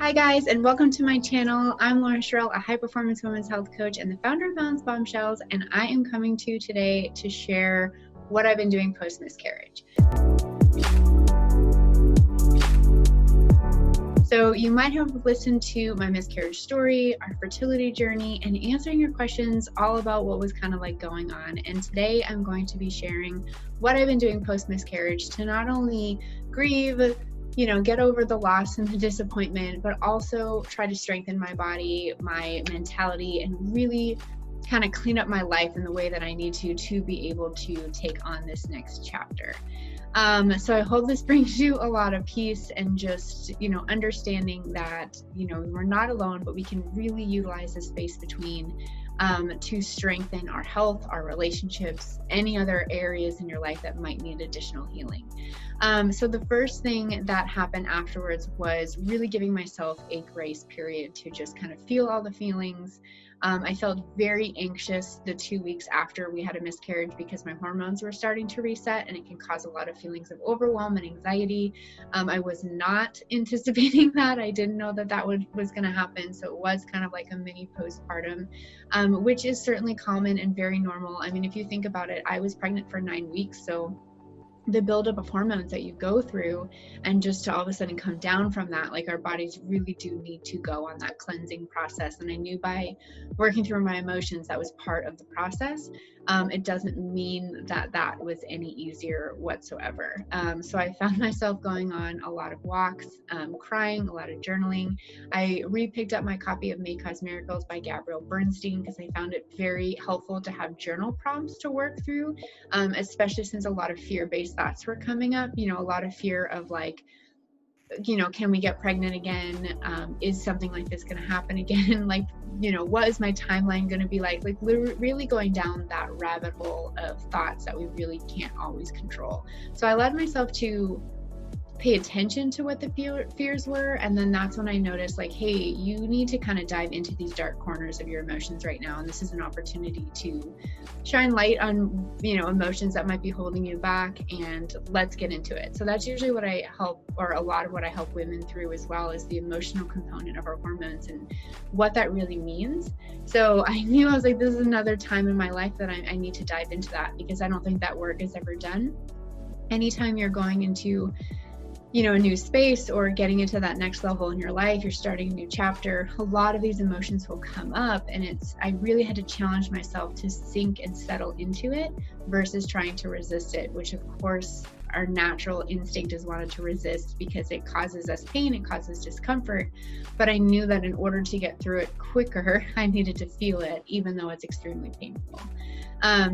Hi guys, and welcome to my channel. I'm Lauren Sherrill, a high-performance women's health coach and the founder of Balance Bombshells, and I am coming to you today to share what I've been doing post-miscarriage. So you might have listened to my miscarriage story, our fertility journey, and answering your questions all about what was kind of like going on. And today I'm going to be sharing what I've been doing post-miscarriage to not only grieve, get over the loss and the disappointment, but also try to strengthen my body, my mentality, and really kind of clean up my life in the way that I need to be able to take on this next chapter. So I hope this brings you a lot of peace and just, understanding that, we're not alone, but we can really utilize the space between to strengthen our health, our relationships, any other areas in your life that might need additional healing. So the first thing that happened afterwards was really giving myself a grace period to just kind of feel all the feelings. I felt very anxious the 2 weeks after we had a miscarriage because my hormones were starting to reset, and it can cause a lot of feelings of overwhelm and anxiety. I was not anticipating that. I didn't know that was going to happen. So it was kind of like a mini postpartum, which is certainly common and very normal. I mean, if you think about it, I was pregnant for 9 weeks. So the buildup of hormones that you go through, and just to all of a sudden come down from that, like our bodies really do need to go on that cleansing process. And I knew by working through my emotions, that was part of the process. It doesn't mean that was any easier whatsoever. So I found myself going on a lot of walks, crying, a lot of journaling. I re-picked up my copy of May Cause Miracles by Gabrielle Bernstein because I found it very helpful to have journal prompts to work through, especially since a lot of fear-based thoughts were coming up, a lot of fear of like, can we get pregnant again? Is something like this going to happen again? Like, what is my timeline going to be like? Like really going down that rabbit hole of thoughts that we really can't always control. So I allowed myself to pay attention to what the fears were. And then that's when I noticed, like, hey, you need to kind of dive into these dark corners of your emotions right now. And this is an opportunity to shine light on, emotions that might be holding you back, and let's get into it. So that's usually what I help, or a lot of what I help women through as well, is the emotional component of our hormones and what that really means. So I knew, I was like, this is another time in my life that I need to dive into that, because I don't think that work is ever done. Anytime you're going into a new space or getting into that next level in your life, you're starting a new chapter, a lot of these emotions will come up, and I really had to challenge myself to sink and settle into it versus trying to resist it, which of course our natural instinct is wanted to resist because it causes us pain, it causes discomfort. But I knew that in order to get through it quicker, I needed to feel it, even though it's extremely painful.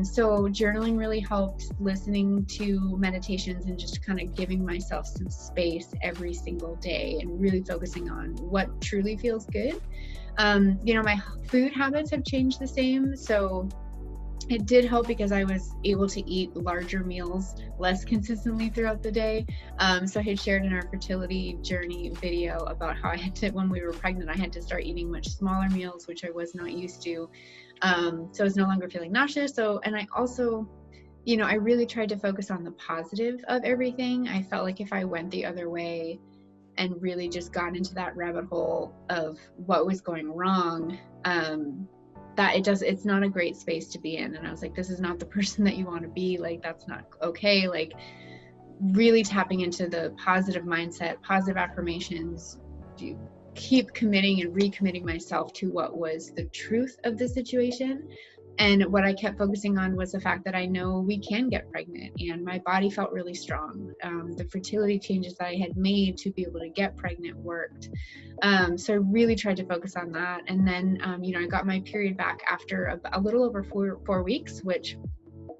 So journaling really helped, listening to meditations, and just kind of giving myself some space every single day and really focusing on what truly feels good. My food habits have changed the same. So it did help because I was able to eat larger meals less consistently throughout the day. So I had shared in our fertility journey video about how I had to, when we were pregnant, I had to start eating much smaller meals, which I was not used to. So I was no longer feeling nauseous. And I also, I really tried to focus on the positive of everything. I felt like if I went the other way and really just got into that rabbit hole of what was going wrong, it's not a great space to be in. And I was like, this is not the person that you want to be. Like, that's not okay. Like, really tapping into the positive mindset, positive affirmations, keep committing and recommitting myself to what was the truth of the situation. And what I kept focusing on was the fact that I know we can get pregnant, and my body felt really strong. The fertility changes that I had made to be able to get pregnant worked. So I really tried to focus on that. And then, I got my period back after a little over four weeks, which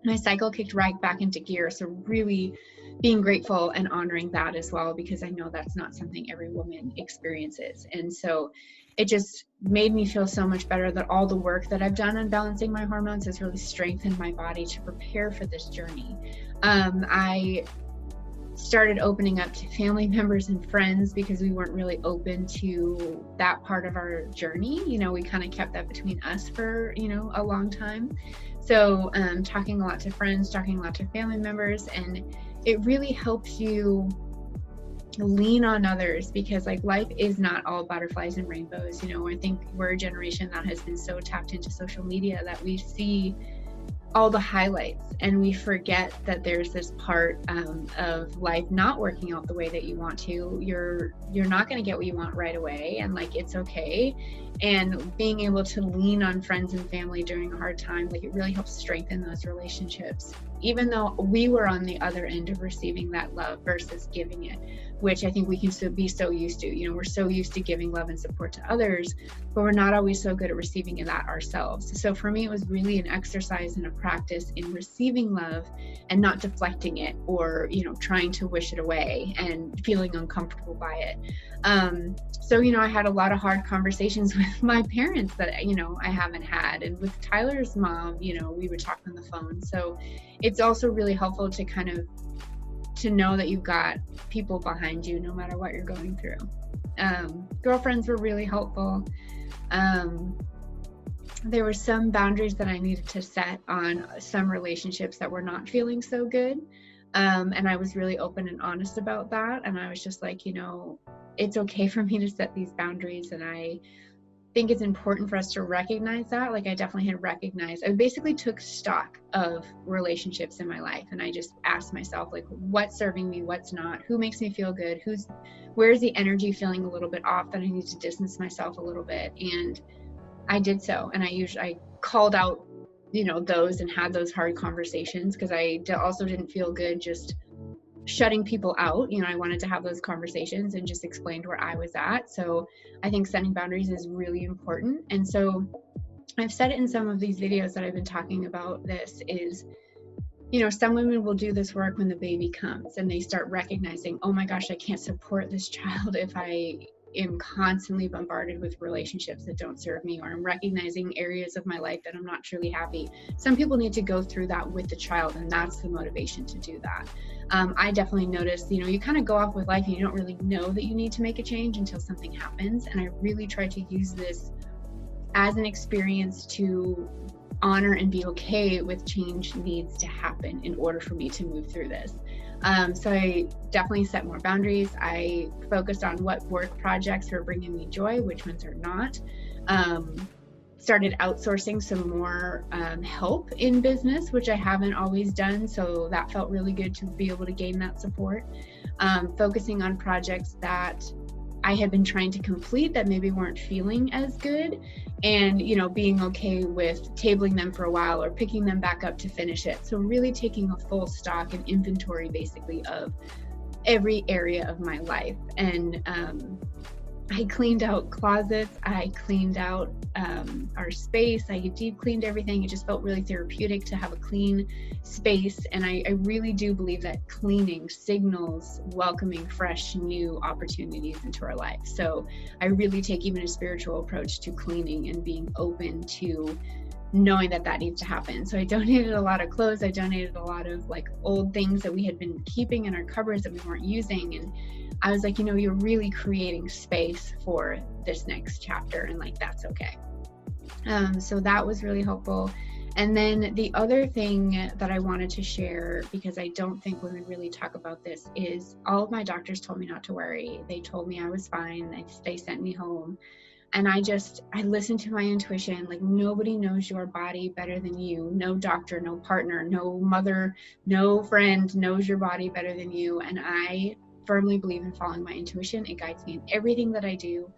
my cycle kicked right back into gear. So really being grateful and honoring that as well, because I know that's not something every woman experiences. And so it just made me feel so much better that all the work that I've done on balancing my hormones has really strengthened my body to prepare for this journey. I started opening up to family members and friends because we weren't really open to that part of our journey. We kind of kept that between us for, a long time. So talking a lot to friends, talking a lot to family members, and it really helps you lean on others, because like life is not all butterflies and rainbows. I think we're a generation that has been so tapped into social media that we see all the highlights and we forget that there's this part of life not working out the way that you want to. You're not going to get what you want right away, and like it's okay. And being able to lean on friends and family during a hard time, like it really helps strengthen those relationships, even though we were on the other end of receiving that love versus giving it, which I think we can still be so used to. We're so used to giving love and support to others, but we're not always so good at receiving that ourselves. So for me, it was really an exercise and a practice in receiving love and not deflecting it or, trying to wish it away and feeling uncomfortable by it. So I had a lot of hard conversations with my parents that, I haven't had. And with Tyler's mom, we would talk on the phone. So it's also really helpful to kind of to know that you've got people behind you no matter what you're going through. Girlfriends were really helpful. There were some boundaries that I needed to set on some relationships that were not feeling so good. And I was really open and honest about that. And I was just like, it's okay for me to set these boundaries. And I think it's important for us to recognize that. Like I definitely had recognized, I basically took stock of relationships in my life. And I just asked myself, like, what's serving me, what's not, who makes me feel good, where's the energy feeling a little bit off that I need to distance myself a little bit. And I did so. And I called out, those and had those hard conversations, because I also didn't feel good just shutting people out. I wanted to have those conversations and just explained where I was at. So I think setting boundaries is really important. And so I've said it in some of these videos that I've been talking about. This is, some women will do this work when the baby comes and they start recognizing, oh my gosh, I can't support this child if I am constantly bombarded with relationships that don't serve me, or I'm recognizing areas of my life that I'm not truly happy. Some people need to go through that with the child, and that's the motivation to do that. I definitely noticed, you kind of go off with life and you don't really know that you need to make a change until something happens. And I really try to use this as an experience to honor and be okay with change needs to happen in order for me to move through this. So I definitely set more boundaries. I focused on what work projects were bringing me joy, which ones are not. Started outsourcing some more help in business, which I haven't always done. So that felt really good to be able to gain that support. Focusing on projects that I had been trying to complete that maybe weren't feeling as good, and being okay with tabling them for a while or picking them back up to finish it. So really taking a full stock and inventory basically of every area of my life. And I cleaned out closets, I cleaned out our space, I deep cleaned everything. It just felt really therapeutic to have a clean space. And I really do believe that cleaning signals welcoming fresh new opportunities into our life. So I really take even a spiritual approach to cleaning and being open to knowing that needs to happen. So I donated a lot of clothes. I donated a lot of like old things that we had been keeping in our cupboards that we weren't using. And I was like, you're really creating space for this next chapter, and like, that's okay. So that was really helpful. And then the other thing that I wanted to share, because I don't think women really talk about this, is all of my doctors told me not to worry. They told me I was fine. They sent me home. And I listened to my intuition. Like, nobody knows your body better than you. No doctor, no partner, no mother, no friend knows your body better than you. And I firmly believe in following my intuition. It guides me in everything that I do.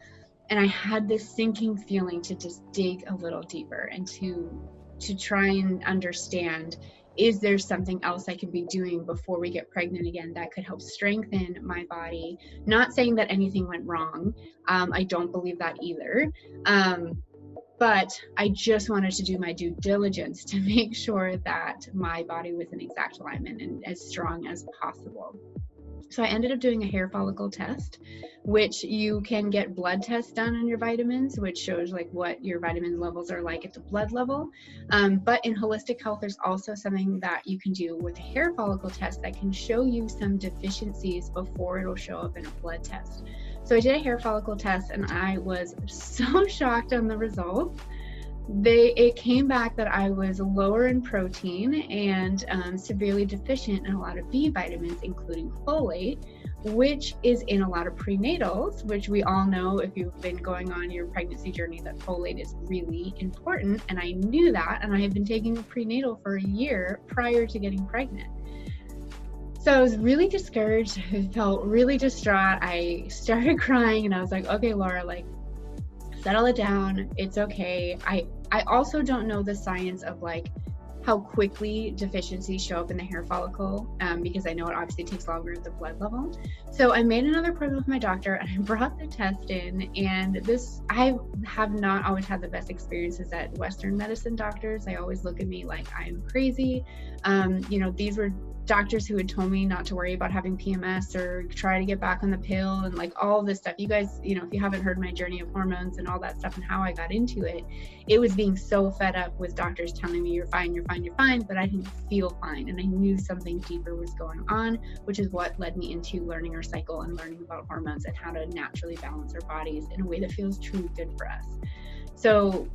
And I had this sinking feeling to just dig a little deeper and to try and understand, is there something else I could be doing before we get pregnant again that could help strengthen my body? Not saying that anything went wrong. I don't believe that either. But I just wanted to do my due diligence to make sure that my body was in exact alignment and as strong as possible. So I ended up doing a hair follicle test, which you can get blood tests done on your vitamins, which shows like what your vitamin levels are like at the blood level. But in holistic health, there's also something that you can do with a hair follicle test that can show you some deficiencies before it'll show up in a blood test. So I did a hair follicle test, and I was so shocked on the results. it came back that I was lower in protein and severely deficient in a lot of B vitamins, including folate, which is in a lot of prenatals, which we all know if you've been going on your pregnancy journey that folate is really important. And I knew that, and I had been taking a prenatal for a year prior to getting pregnant. So I was really discouraged. I felt really distraught. I started crying and I was like, okay, Laura, like, settle it down. It's okay. I also don't know the science of like how quickly deficiencies show up in the hair follicle, because I know it obviously takes longer at the blood level. So I made another appointment with my doctor and I brought the test in, and I have not always had the best experiences at Western medicine doctors. They always look at me like I'm crazy. These were doctors who had told me not to worry about having PMS or try to get back on the pill and like all this stuff. You guys, if you haven't heard my journey of hormones and all that stuff and how I got into it, it was being so fed up with doctors telling me you're fine, but I didn't feel fine. And I knew something deeper was going on, which is what led me into learning our cycle and learning about hormones and how to naturally balance our bodies in a way that feels truly good for us. So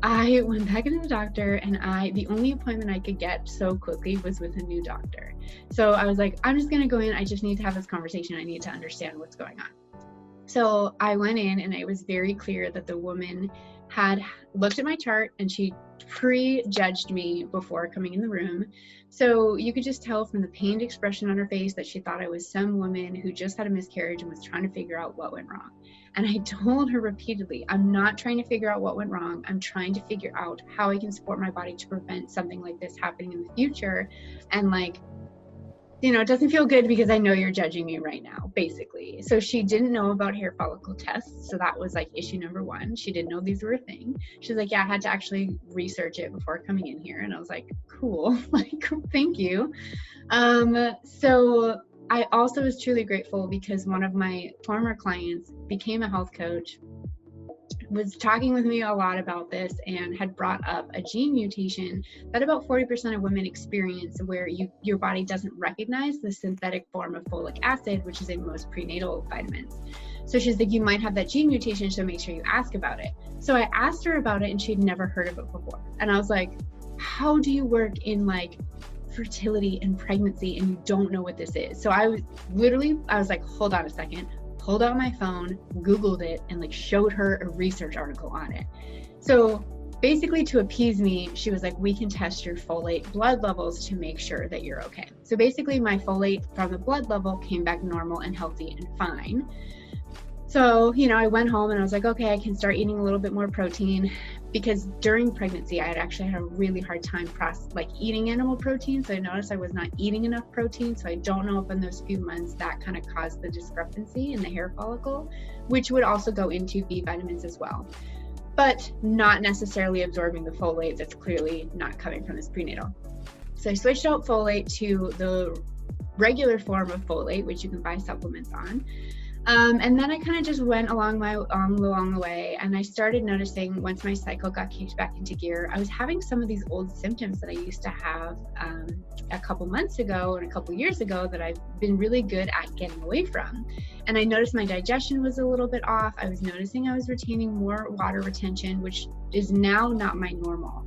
I went back into the doctor, and the only appointment I could get so quickly was with a new doctor. So I was like, I'm just going to go in. I just need to have this conversation. I need to understand what's going on. So I went in, and it was very clear that the woman had looked at my chart and she prejudged me before coming in the room. So you could just tell from the pained expression on her face that she thought I was some woman who just had a miscarriage and was trying to figure out what went wrong. And I told her repeatedly, I'm not trying to figure out what went wrong. I'm trying to figure out how I can support my body to prevent something like this happening in the future. And it doesn't feel good because I know you're judging me right now, basically. So she didn't know about hair follicle tests. So that was like issue number one. She didn't know these were a thing. She's like, yeah, I had to actually research it before coming in here. And I was like, cool, thank you. So I also was truly grateful because one of my former clients became a health coach, was talking with me a lot about this, and had brought up a gene mutation that about 40% of women experience, where your body doesn't recognize the synthetic form of folic acid, which is in most prenatal vitamins. So she's like, you might have that gene mutation, so make sure you ask about it. So I asked her about it, and she'd never heard of it before. And I was like, how do you work in fertility and pregnancy and you don't know what this is? So I was like, hold on a second. Pulled out my phone, Googled it, and showed her a research article on it. So basically, to appease me, she was like, we can test your folate blood levels to make sure that you're okay. So basically my folate from the blood level came back normal and healthy and fine. So, I went home and I was like, okay, I can start eating a little bit more protein, because during pregnancy, I had actually had a really hard time eating animal protein. So I noticed I was not eating enough protein. So I don't know if in those few months that kind of caused the discrepancy in the hair follicle, which would also go into B vitamins as well, but not necessarily absorbing the folate that's clearly not coming from this prenatal. So I switched out folate to the regular form of folate, which you can buy supplements on. And then I kind of just went along the way, and I started noticing once my cycle got kicked back into gear, I was having some of these old symptoms that I used to have a couple months ago and a couple years ago that I've been really good at getting away from. And I noticed my digestion was a little bit off. I was noticing I was retaining more water retention, which is now not my normal.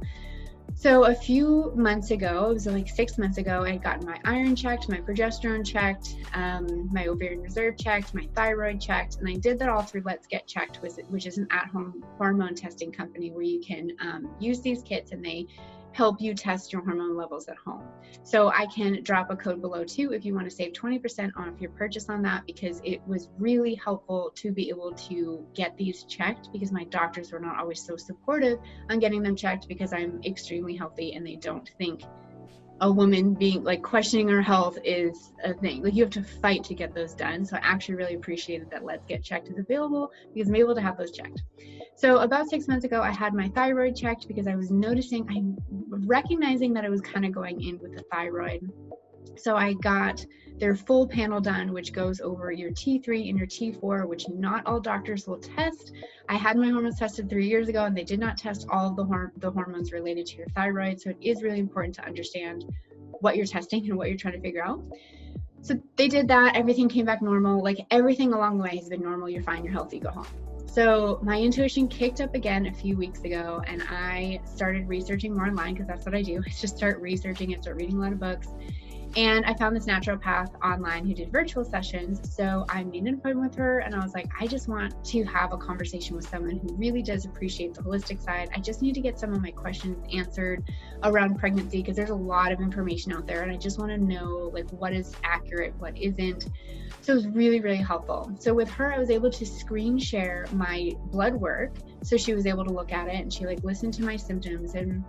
So a few months ago, it was 6 months ago, I had gotten my iron checked, my progesterone checked, my ovarian reserve checked, my thyroid checked, and I did that all through Let's Get Checked, which is an at-home hormone testing company where you can use these kits and they help you test your hormone levels at home. So I can drop a code below too if you want to save 20% off your purchase on that, because it was really helpful to be able to get these checked, because my doctors were not always so supportive on getting them checked, because I'm extremely healthy and they don't think a woman being questioning her health is a thing. You have to fight to get those done. So I actually really appreciated that Let's Get Checked is available, because I'm able to have those checked. So about 6 months ago, I had my thyroid checked, because I'm recognizing that I was kind of going in with the thyroid. So I got their full panel done, which goes over your T3 and your T4, which not all doctors will test. I had my hormones tested 3 years ago, and they did not test all of the hormones related to your thyroid. So it is really important to understand what you're testing and what you're trying to figure out. So they did that. Everything came back normal. Everything along the way has been normal. You're fine. You're healthy. Go home. So my intuition kicked up again a few weeks ago, and I started researching more online because that's what I do. I just start researching and start reading a lot of books. And I found this naturopath online who did virtual sessions. So I made an appointment with her, and I was like, I just want to have a conversation with someone who really does appreciate the holistic side. I just need to get some of my questions answered around pregnancy because there's a lot of information out there, and I just want to know like what is accurate, what isn't. So it was really, really helpful. So with her, I was able to screen share my blood work. So she was able to look at it, and she like listened to my symptoms, and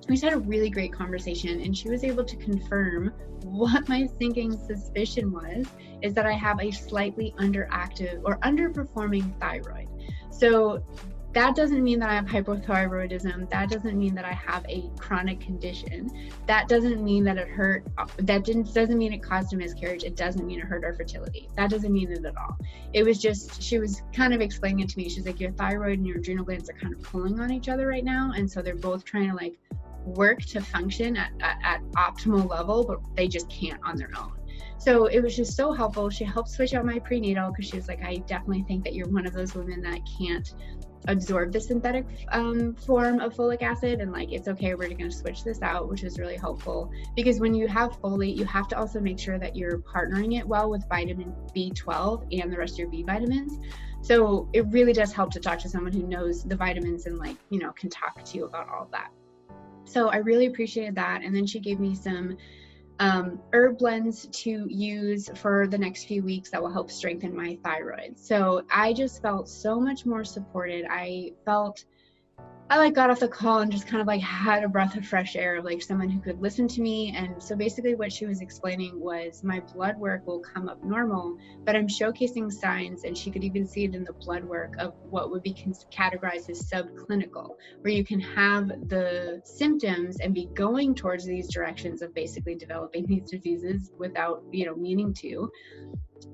we just had a really great conversation, and she was able to confirm what my sinking suspicion was, is that I have a slightly underactive or underperforming thyroid. So that doesn't mean that I have hypothyroidism. That doesn't mean that I have a chronic condition. That doesn't mean that it hurt. Doesn't mean it caused a miscarriage. It doesn't mean it hurt our fertility. That doesn't mean it at all. It was just, she was kind of explaining it to me. She's like, your thyroid and your adrenal glands are kind of pulling on each other right now. And so they're both trying to like work to function at optimal level, but they just can't on their own. So it was just so helpful. She helped switch out my prenatal because she was like, I definitely think that you're one of those women that can't absorb the synthetic form of folic acid, and like it's okay, we're going to switch this out, which is really helpful because when you have folate, you have to also make sure that you're partnering it well with vitamin B12 and the rest of your B vitamins. So it really does help to talk to someone who knows the vitamins and like, you know, can talk to you about all of that. So I really appreciated that. And then she gave me some herb blends to use for the next few weeks that will help strengthen my thyroid. So I just felt so much more supported. I like got off the call and just kind of like had a breath of fresh air, like someone who could listen to me. And so basically what she was explaining was my blood work will come up normal, but I'm showcasing signs, and she could even see it in the blood work of what would be categorized as subclinical, where you can have the symptoms and be going towards these directions of basically developing these diseases without, you know, meaning to.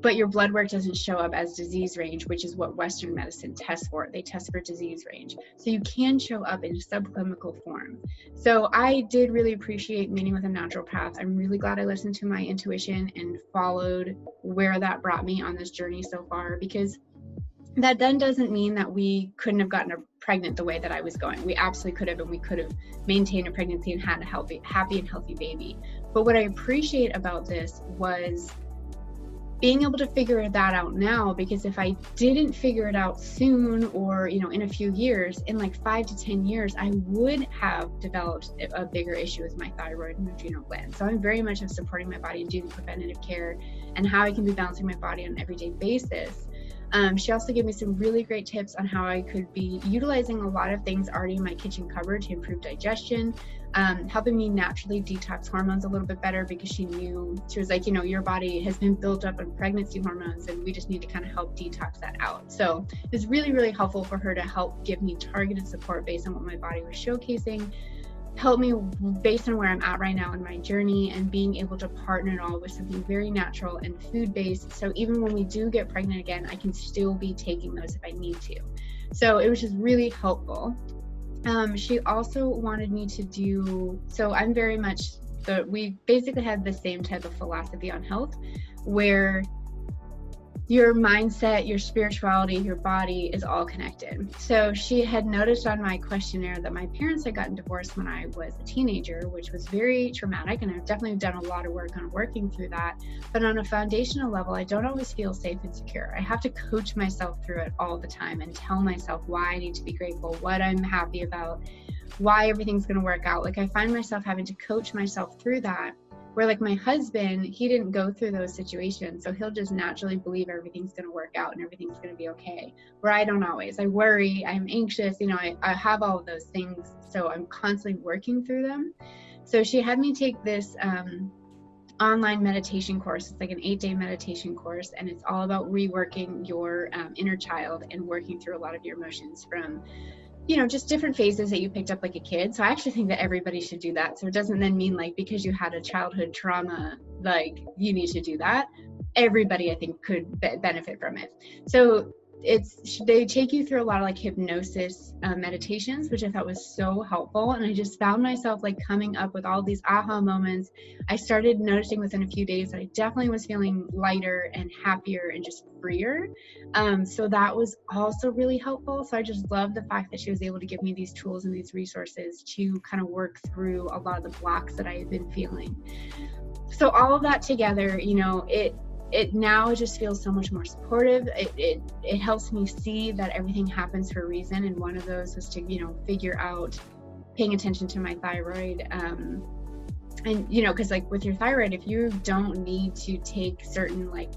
But your blood work doesn't show up as disease range, which is what Western medicine tests for. They test for disease range. So you can show up in subclinical form. So I did really appreciate meeting with a naturopath. I'm really glad I listened to my intuition and followed where that brought me on this journey so far, because that then doesn't mean that we couldn't have gotten pregnant the way that I was going. We absolutely could have, and we could have maintained a pregnancy and had a happy and healthy baby. But what I appreciate about this was being able to figure that out now, because if I didn't figure it out soon, or, you know, in a few years, in like 5 to 10 years, I would have developed a bigger issue with my thyroid and adrenal gland. So I'm very much of supporting my body and doing preventative care and how I can be balancing my body on an everyday basis. She also gave me some really great tips on how I could be utilizing a lot of things already in my kitchen cupboard to improve digestion, helping me naturally detox hormones a little bit better, because she was like, you know, your body has been built up on pregnancy hormones and we just need to kind of help detox that out. So it's really, really helpful for her to help give me targeted support based on what my body was showcasing, help me based on where I'm at right now in my journey, and being able to partner it all with something very natural and food-based. So even when we do get pregnant again, I can still be taking those if I need to. So it was just really helpful. She also wanted me to do, so I'm very much, we basically had the same type of philosophy on health, where your mindset, your spirituality, your body is all connected. So she had noticed on my questionnaire that my parents had gotten divorced when I was a teenager, which was very traumatic, and I've definitely done a lot of work on working through that. But on a foundational level, I don't always feel safe and secure. I have to coach myself through it all the time and tell myself why I need to be grateful, what I'm happy about, why everything's going to work out. Like I find myself having to coach myself through that. Where like my husband, he didn't go through those situations, so he'll just naturally believe everything's going to work out and everything's going to be okay. Where I don't always. I worry, I'm anxious, you know, I have all of those things, so I'm constantly working through them. So she had me take this online meditation course. It's like an 8-day meditation course, and it's all about reworking your inner child and working through a lot of your emotions from, you know, just different phases that you picked up like a kid. So I actually think that everybody should do that. So it doesn't then mean like because you had a childhood trauma, like you need to do that. Everybody, I think, could benefit from it. So they take you through a lot of like hypnosis meditations, which I thought was so helpful. And I just found myself like coming up with all these aha moments. I started noticing within a few days that I definitely was feeling lighter and happier and just freer. So that was also really helpful. So I just love the fact that she was able to give me these tools and these resources to kind of work through a lot of the blocks that I had been feeling. So all of that together, it now just feels so much more supportive. It helps me see that everything happens for a reason. And one of those was to, figure out paying attention to my thyroid. And, because like with your thyroid, if you don't need to take certain like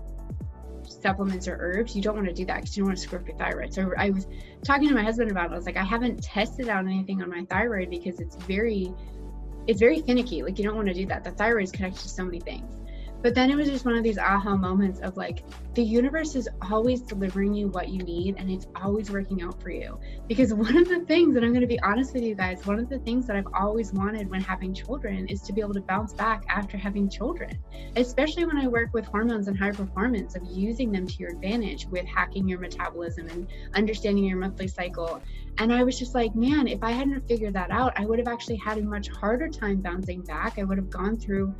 supplements or herbs, you don't want to do that because you don't want to screw up your thyroid. So I was talking to my husband about it. I was like, I haven't tested out anything on my thyroid because it's very finicky. Like, you don't want to do that. The thyroid is connected to so many things. But then it was just one of these aha moments of like, the universe is always delivering you what you need, and it's always working out for you. Because one of the things, and I'm going to be honest with you guys, one of the things that I've always wanted when having children is to be able to bounce back after having children, especially when I work with hormones and high performance, of using them to your advantage with hacking your metabolism and understanding your monthly cycle. And I was just like, man, if I hadn't figured that out, I would have actually had a much harder time bouncing back. I would have gone through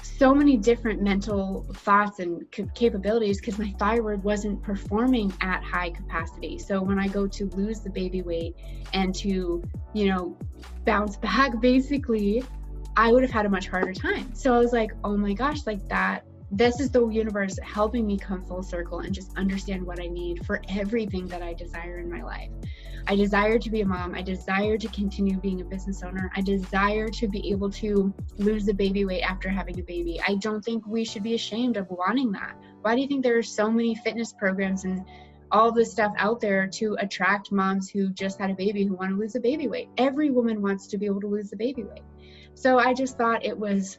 so many different mental thoughts and capabilities because my thyroid wasn't performing at high capacity. So when I go to lose the baby weight and to, bounce back, basically, I would have had a much harder time. So I was like, oh my gosh, like this is the universe helping me come full circle and just understand what I need for everything that I desire in my life. I desire to be a mom. I desire to continue being a business owner. I desire to be able to lose the baby weight after having a baby. I don't think we should be ashamed of wanting that. Why do you think there are so many fitness programs and all this stuff out there to attract moms who just had a baby who want to lose the baby weight? Every woman wants to be able to lose the baby weight. So I just thought it was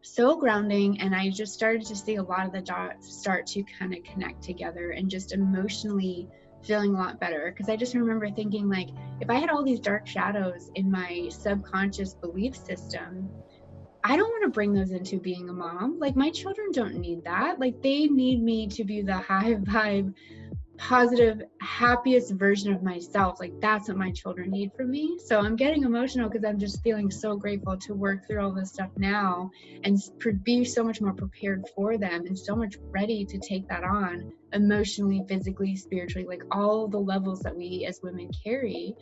so grounding, and I just started to see a lot of the dots start to kind of connect together, and just emotionally feeling a lot better. Because I just remember thinking, like, if I had all these dark shadows in my subconscious belief system, I don't want to bring those into being a mom. Like, my children don't need that. Like, they need me to be the high vibe, positive, happiest version of myself. Like, that's what my children need from me. So I'm getting emotional because I'm just feeling so grateful to work through all this stuff now and be so much more prepared for them and so much ready to take that on emotionally, physically, spiritually, like all the levels that we as women carry.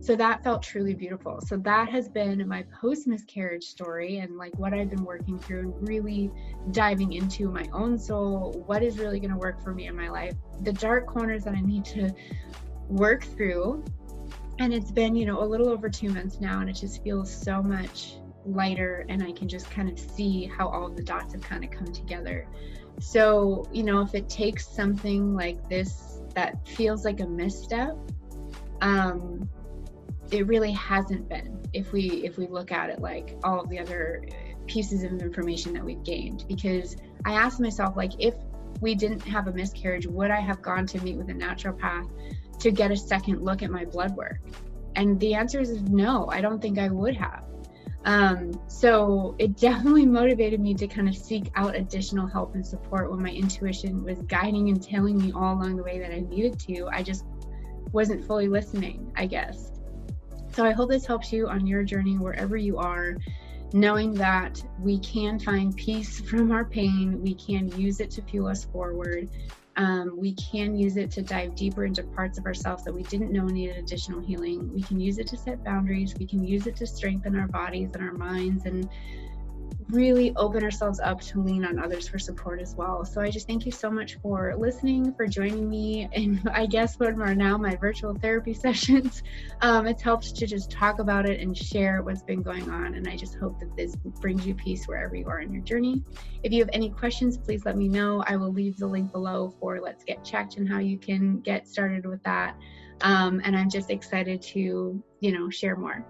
So that felt truly beautiful. So that has been my post-miscarriage story, and like what I've been working through and really diving into my own soul, what is really going to work for me in my life, the dark corners that I need to work through. And it's been, a little over 2 months now, and it just feels so much lighter, and I can just kind of see how all of the dots have kind of come together. So, if it takes something like this that feels like a misstep, it really hasn't been, if we look at it like all of the other pieces of information that we've gained. Because I asked myself, like, if we didn't have a miscarriage, would I have gone to meet with a naturopath to get a second look at my blood work? And the answer is no, I don't think I would have. So it definitely motivated me to kind of seek out additional help and support when my intuition was guiding and telling me all along the way that I needed to. I just wasn't fully listening, I guess. So I hope this helps you on your journey wherever you are, knowing that we can find peace from our pain. We can use it to fuel us forward. We can use it to dive deeper into parts of ourselves that we didn't know needed additional healing. We can use it to set boundaries. We can use it to strengthen our bodies and our minds, and really open ourselves up to lean on others for support as well. So I just thank you so much for listening, for joining me, and I guess what are now my virtual therapy sessions. It's helped to just talk about it and share what's been going on, and I just hope that this brings you peace wherever you are in your journey. If you have any questions, please let me know. I will leave the link below for Let's Get Checked and how you can get started with that. And I'm just excited to, share more.